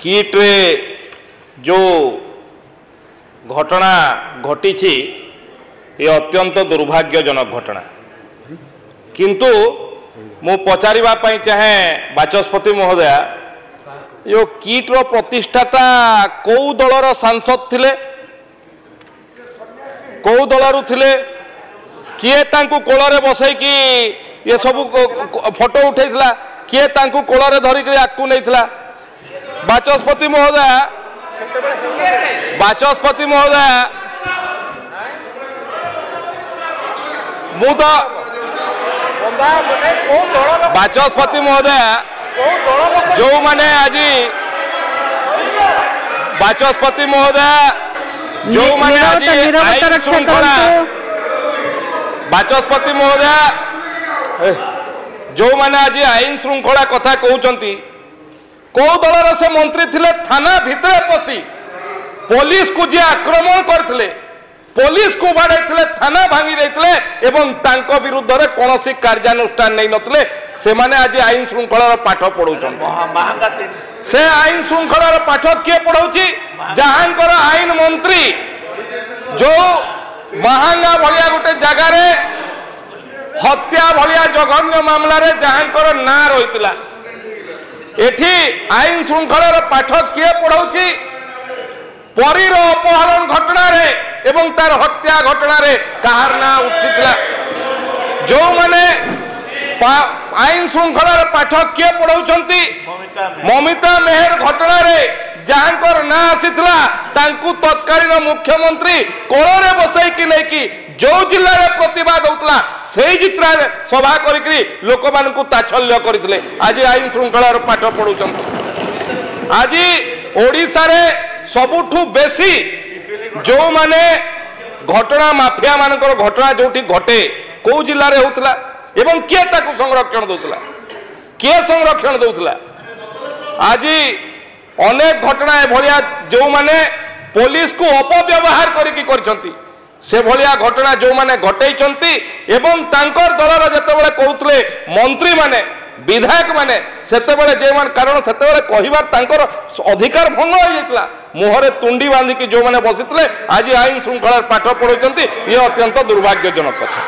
किट्रे जो घटना घटी ये अत्यंत दुर्भाग्यजनक घटना किंतु मु पचारिबाई चाहे बाचस्पति महोदय यो किट्र प्रतिष्ठाता कौ दलर सांसद थिले कौ दलरु थिले किए तांकु कोଳରେ बसैकी ये सब फोटो उठेइथला किए तांकु कोଳରେ धरिक आकु नैथला बाचस्पति महोदय मु तो बाचस्पति महोदय जो माने आज बाचस्पति महोदय जो माने आज आईन श्रृंखला बाचस्पति महोदय जो माने आज आईन श्रृंखला कथा कहउचंती कौ दलर से मंत्री थिले थाना भितर पसी पुलिस को जे आक्रमण करथिले पुलिस को बाड़े थाना भांगी देते एवं तांको विरुद्ध रे कोनोसी कार्यानुष्ठान नहीं नतले से माने आज आईन श्रृंखलार पाठ पढ़ौछन से आईन श्रृंखलार पाठ किए पढ़ौछि जहांकर आईन मंत्री जो महांगा भलिया गोटे जगह रे हत्या भलिया जघन्य मामला रे जहांकर ना रहितला एठी आईन श्रृंखलार पाठ किए पढ़ौछि परीर अपहरण घटना रे एवं तार हत्या घटना रे कहार ना उठितला जो माने आईन श्रृंखलार पाठ किए पढ़ौछंती ममिता मेहर घटना रे जहांकर ना आसीतला तांकु तत्कालीन मुख्यमंत्री कोଳରେ बसैकी नैकी जो जिल्ला रे प्रतिवाद होतला सेही जित्रा सभा करिकरी लोक मानकु ताछल्य करथिले आज आईन श्रृंखलार पाठ पढ़ौछंती आज ओडिसा रे सबुठु बेसी जो माने घटना माफिया मानकर घटना जोठी घटे कौ जिल्ला रे होतला एवं किए ताकु संरक्षण दोतला किए संरक्षण दोतला आज अनेक घटना भलिया जो माने पुलिस को अपव्यवहार करिकी करछंती से भलिया घटना जो माने घटैछंती एवं तांकर दलर जतेबेले कहउतले मंत्री माने विधायक माने सेतेबेले जे मान कारण सेतेबेले कहिबार तांकर अधिकार भंग हो जाइतला मुहरे तुंडी बांधिकी जो माने बसितले आज आईन श्रृंखलार पाठ पढ़ौछंती ये अत्यंत दुर्भाग्यजनक कथा।